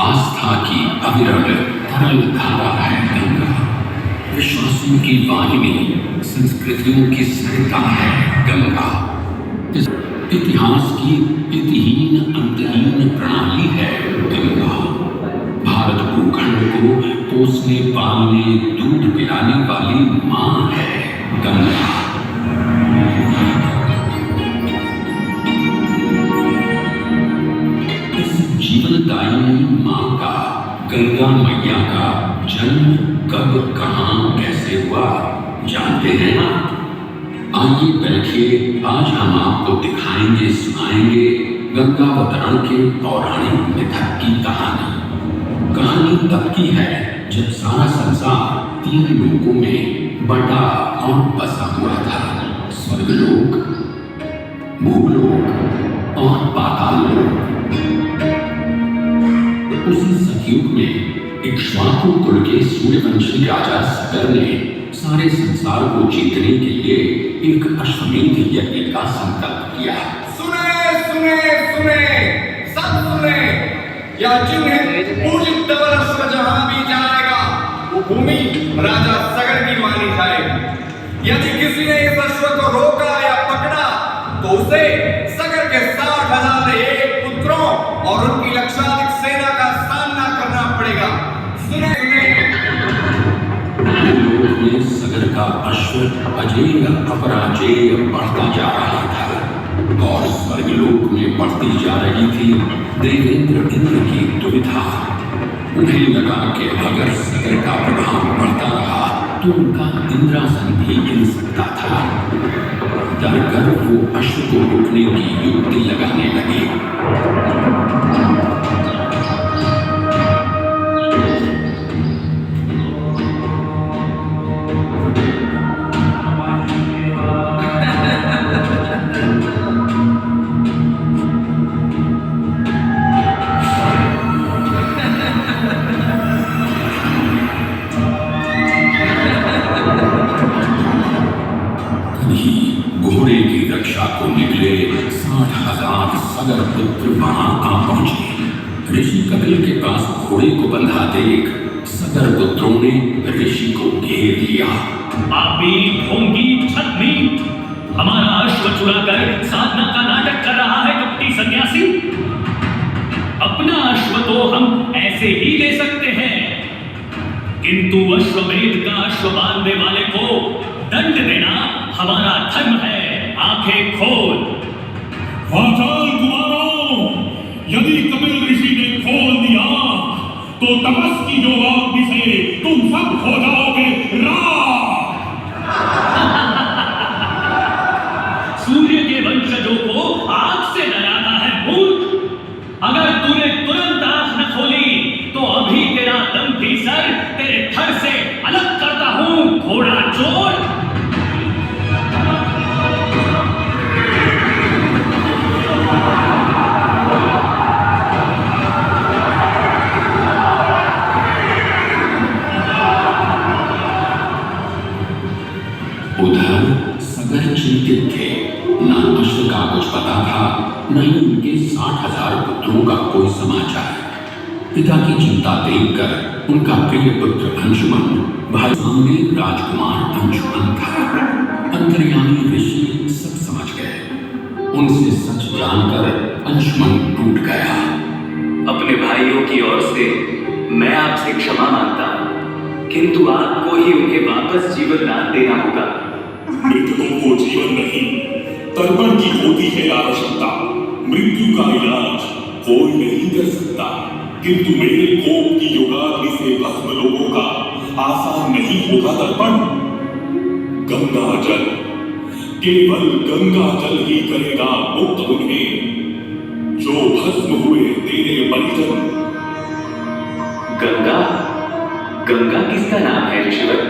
आस्था की अविरल तरल धारा है गंगा। विश्वासों की वाहिनी, संस्कृतियों की सरिता है गंगा। इस इतिहास की इतिहीन अंतहीन प्रणाली है गंगा। भारत भूखंड को पोसने पालने दूध पिलाने वाली मां है गंगा। इस जीवनदायिनी मां का, गंगा मैया का जन्म कब, कहां, कैसे हुआ जानते हैं आप? आइए बैठिए, आज हम आपको दिखाएंगे, सुनाएंगे गंगावतरण के पौराणिक मिथक की कहानी। कहानी तब की है जब सारा संसार 3 लोकों में बटा और बसा हुआ था। स्वर्गलोक, भूलोक और पाताल लोक। उसी सतयुग में इक्ष्वाकु कुल के सूर्यवंशी राजा सगर ने सारे संसार को जीतने के लिए एक अश्वमेध यज्ञ का संकल्प किया। सुने सुने सुने, सब सुने, यह जिन्हें पूजित धवल अश्व जहां भी जाएगा वो भूमि राजा सगर की मानी जाएगी। यदि किसी ने इस अश्व को रोका या पकड़ा तो उसे सगर के 60,001 पुत्रों और उनकी लक्षाधिक सेना का सामना करना पड़ेगा। सुने सुने। भूलोक में सगर का अश्व अजेय अपराजेय बढ़ता जा रहा था और स्वर्गलोक में बढ़ती जा रही थी देवेंद्र इंद्र की दुविधा। उन्हें लगा कि अगर सगर का प्रभाव बढ़ता रहा तो उनका इंद्रासन भी हिल सकता था। डरकर वो अश्व को रोकने की युक्ति लगाने लगे। घोड़े की रक्षा को निकले 60,000 सगर पुत्र वहां आ पहुंचे। ऋषि कपिल के पास घोड़े को बंधा देख सगर पुत्रों ने ऋषि को घेर लिया। पापी, ढोंगी, छद्मी, हमारा अश्व चुराकर साधना का नाटक कर रहा है कपटी सन्यासी। अपना अश्व तो हम ऐसे ही ले सकते हैं, किंतु अश्वमेध का अश्व बांधने वाले को दंड देना हमारा धर्म है। आंखें खोल। वाचाल कुमारों, यदि कपिल ऋषि ने खोल दिया तो तपस की जो अग्नि से तुम सब हो जाओगे राख। सूर्य के वंशजों को आग से डराता है मूर्ख। अगर तूने तुरंत आंख न खोली तो अभी तेरा दम भीतर तेरे धड़ से अलग करता हूं, घोड़ा चोर। उधर सगर चिंतित थे। न अश्व का कुछ पता था, न ही उनके 60,000 पुत्रों का कोई समाचार। पिता की चिंता देखकर उनका प्रिय पुत्र अंशुमन भाई सामने राजकुमार अंशुमन था। अंतर्यामी ऋषि सब समझ गए। उनसे सच जानकर अंशुमन टूट गया। अपने भाइयों की ओर से मैं आपसे क्षमा मांगता हूं, किंतु आपको ही उन्हें वापस जीवन दान देना होगा। मृतकों को जीवन नहीं, तर्पण की होती है आवश्यकता। मृत्यु का इलाज कोई नहीं कर सकता, किंतु मेरे कोप की योगाग्नि से भस्म लोगों का आसान नहीं होगा तर्पण। गंगा जल, केवल गंगा जल ही करेगा मुक्त उन्हें, जो भस्म हुए तेरे परिजन। गंगा? गंगा किसका नाम है ऋषिवर?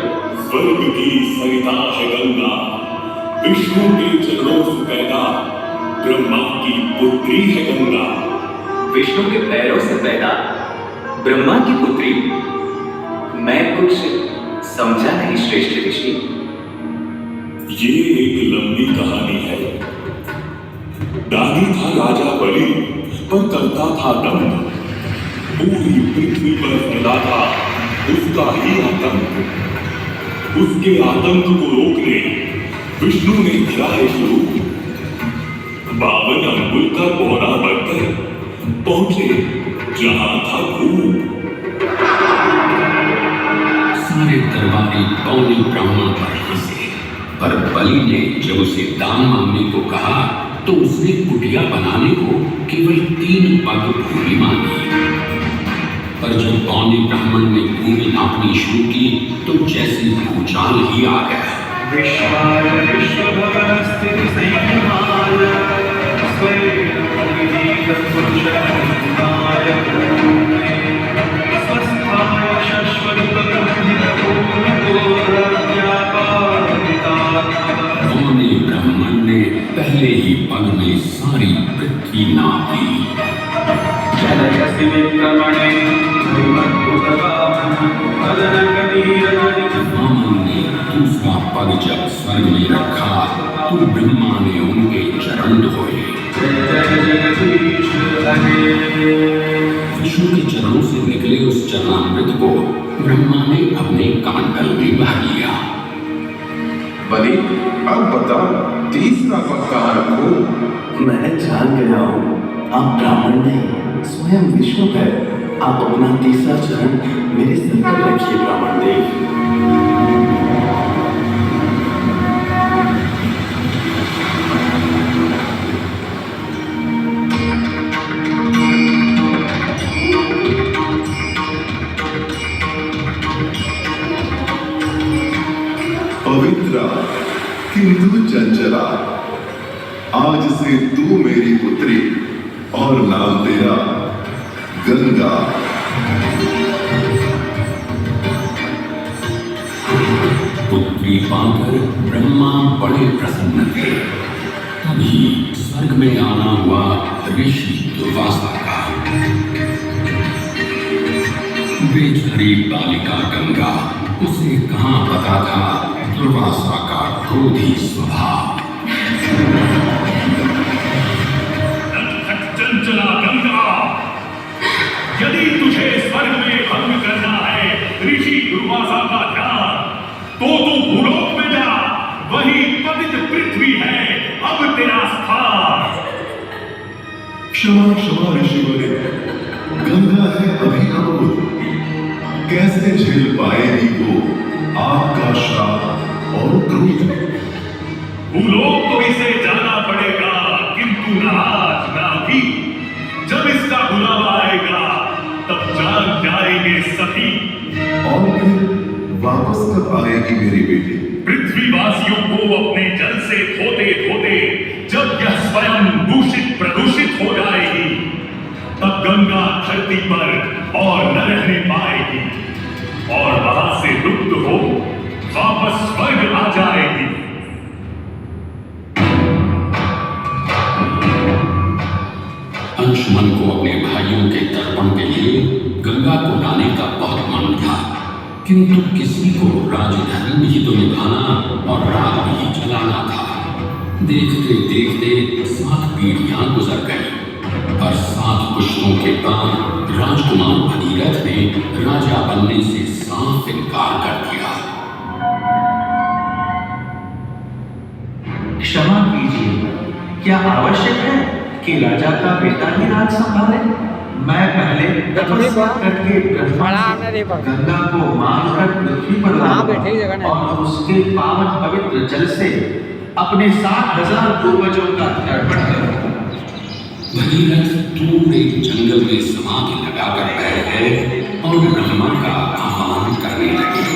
स्वर्ग की सरिता है गंगा, विष्णु के चरणों से पैदा ब्रह्मा की पुत्री है गंगा। विष्णु के पैरों से पैदा ब्रह्मा की पुत्री? मैं कुछ समझा नहीं श्रेष्ठ ऋषि। ये एक लंबी कहानी है। दानी था राजा बलि, पर करता था दंभ। पूरी पृथ्वी पर फैला था उसका ही आतंक। उसके आतंक को रोकने विष्णु ने धरा है शुरू। 52 अंगुल का कोहरा बनकर पहुंचे जहां था धूप। सारे दरबारी पौने ब्राह्मण पर हंसे, पर बलि ने जब उसे दान मांगने को कहा तो उसने कुटिया बनाने को केवल 3 पग भूमि मांगी। पर जब पौने ब्राह्मण ने भूमि नापनी शुरू की तो जैसे भूचाल ही आ गया। विश्वाय विश्वभर स्थिति संयमाय स्वयं अभिनीत पुरुषाय पूर्णे स्वस्थाय शाश्वत पौने ब्राह्मण ने पहले ही पग में सारी पृथ्वी नाप ली। जनयसि विक्रमणे वामन ने दूसरा पग जब स्वर्ग में रखा तो ब्रह्मा ने उनके चरण धोए। विष्णु के चरणों से निकले उस चरणामृत को ब्रह्मा ने अपने कमंडल में बहा लिया। बलि, अब बता, तीसरा पग कहाँ रखूं? मैं जान गया हूँ, आप ब्राह्मण नहीं स्वयं विष्णु है। आप अपना तीसरा चरण मेरे सिर पर रखिए ब्राह्मण देव। पवित्रा किंतु चंचला, आज से तू मेरी पुत्री और नाम तेरा गंगा। पुत्री पाकर ब्रह्मा बड़े प्रसन्न थे। तभी स्वर्ग में आना हुआ ऋषि दुर्वासा का। बेचारी बालिका गंगा, उसे कहाँ पता था दुर्वासा का क्रोधी स्वभाव। चंचला गंगा, यदि तुझे स्वर्ग में भंग करना है ऋषि दुर्वासा का ध्यान, तो तू भूलोक में जा, वही पतित पृथ्वी है अब तेरा स्थान। क्षमा क्षमा ऋषिवरे, गंगा है अभी अबोध, कैसे झेल पाएगी वो आपका श्राप और क्रोध। भूलोक तो इसे जाना पड़ेगा, किंतु न आज न अभी। जब इसका बुलावा आएगा तब जान जाएंगे सभी। और फिर वापस कब आएगी मेरी बेटी? पृथ्वीवासियों को अपने जल से धोते धोते जब यह स्वयं दूषित प्रदूषित हो जाएगी, तब गंगा धरती पर और न रहने पाएगी और वहां से लुप्त हो वापस स्वर्ग आ जाएगी। अंशुमन को अपने भाइयों के तर्पण के लिए गंगा को लाने का बहुत मन था, किंतु किसी को राजधर्म ही तो निभाना और राग भी चलाना था। देखते देखते 7 पीढ़ियां गुजर गईं, पर 7 पुष्पों के बाद राजकुमार भगीरथ ने राजा बनने से साफ इनकार कर दिया। क्षमा कीजिए, क्या आवश्यक है कि राजा का बेटा ही राज संभाले? मैं पहले तपस्या करके गंगा को मारकर पृथ्वी पर लाऊंगा और उसके पावन पवित्र जल से अपने 7,000 पूर्वजों का तर्पण करूंगा। भगीरथ दूर एक जंगल में समाधि लगाकर बैठ गए और ब्रह्मा का आह्वान करने लगे।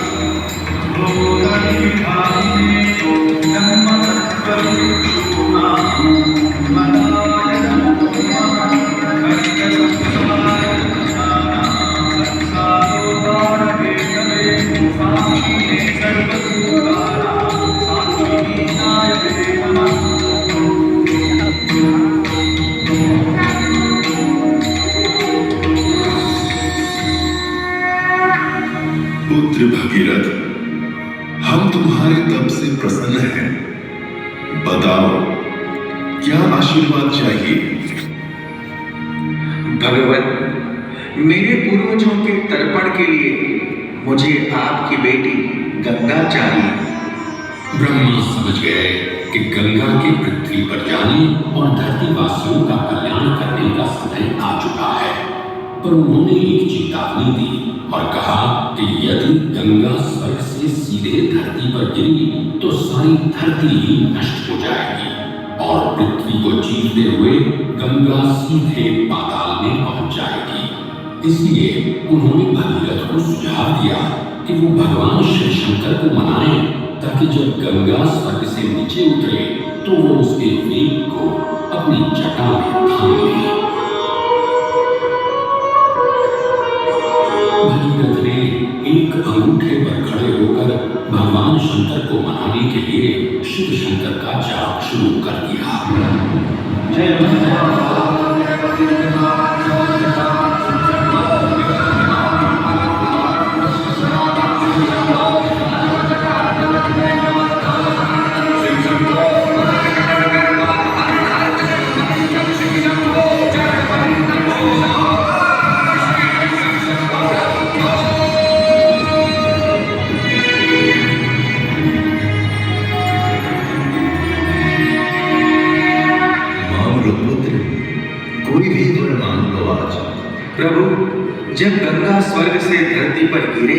पुत्र भगीरथ, हम तुम्हारे तप से प्रसन्न हैं। बताओ, क्या आशीर्वाद चाहिए? भगवान, मेरे मेरे पूर्वजों के तर्पण के लिए मुझे आपकी बेटी गंगा चाहिए। ब्रह्मा समझ गए कि गंगा के पृथ्वी पर जाने और धरतीवासियों का कल्याण करने का समय आ चुका है, पर उन्होंने एक चेतावनी दी और कहा कि यदि गंगा स्वर्ग से सीधे धरती पर गिरी तो सारी धरती ही नष्ट हो जाएगी और पृथ्वी को चीरते हुए गंगा सीधे पाताल में पहुंच जाएगी। इसलिए उन्होंने भगीरथ को सुझाव दिया कि वो भगवान शिव शंकर को मनाए ताकि जब गंगा स्वर्ग से नीचे उतरे तो वो उसके वेग को अपनी जटा में थाम ले। भगीरथ ने एक अंगूठे पर खड़े होकर भगवान शंकर को मनाने के लिए शिव शंकर का जाप शुरू कर दिया। प्रभु, जब गंगा स्वर्ग से धरती पर गिरे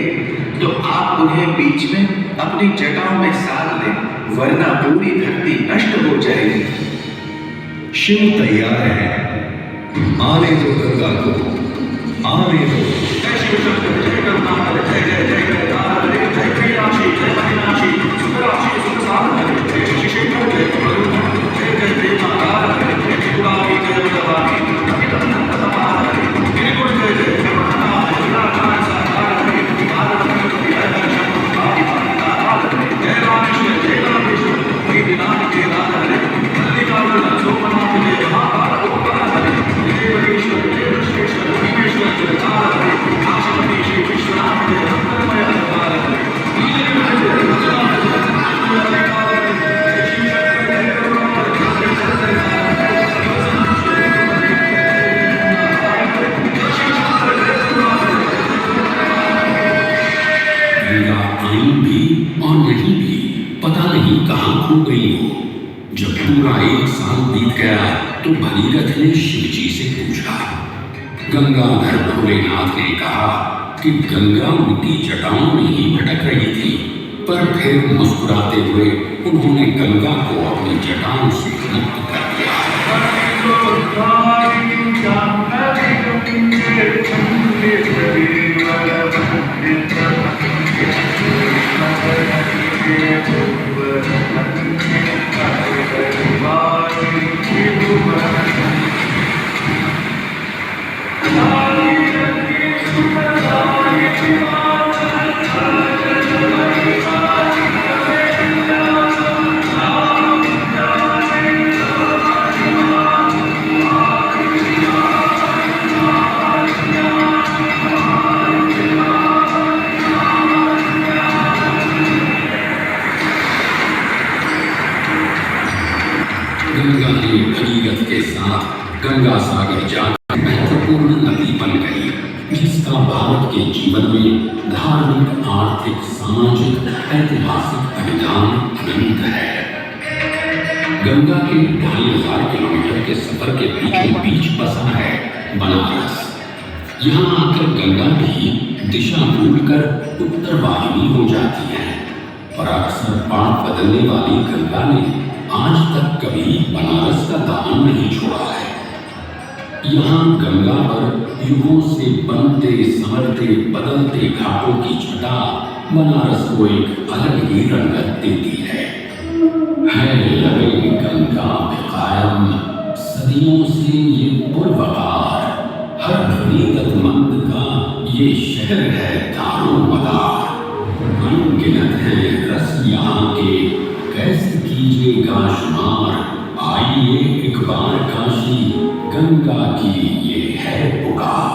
तो आप उन्हें बीच में अपनी जटाओं में साध लें, वरना पूरी धरती नष्ट हो जाएगी। शिव तैयार है, आने दो गंगा को, आने दो। जय शिव शंकर, जय गंगाधर, जय जय जय गंगाधर, जय कैलाशी, जय महिनाशी, सुखराशी, सुखसाधन, जय शिशेखर, जय कमलधर, जय जय देवाधार, जय शिवानी, जय भवानी, जब पूरा 1 साल बीत गया तो भगीरथ ने शिव जी से पूछा। गंगाधर भोलेनाथ ने कहा कि गंगा उनकी जटाओं में ही भटक रही थी, पर फिर मुस्कुराते हुए उन्होंने गंगा को अपनी जटाओं से मुक्त कर दिया। गंगा ने भगीरथ के साथ गंगा सागर जाकर महत्वपूर्ण नदी बन गई, जिसका भारत के जीवन में धार्मिक, आर्थिक, सामाजिक, ऐतिहासिक अभिधान अनंत है। गंगा के 2500 किलोमीटर के सफर के बीचों बीच बसा है बनारस। यहाँ आकर गंगा भी दिशा भूलकर उत्तर वाहिनी हो जाती है, और अक्सर पाठ बदलने वाली गंगा ने आज तक कभी बनारस का दामन नहीं छोड़ा है। यहाँ गंगा पर युगों से बनते, संवरते, बदलते घाटों की छटा बनारस को एक अलग ही रंगत देती है लगे गंगा में कायम सदियों से ये पुरवकार, हर नीतमंद का ये शहर है दारोमदार। अनगिनत है रस यहाँ के, कैसे कीजिएगा शुमार, आइए एक बार काशी, गंगा की ये है पुकार।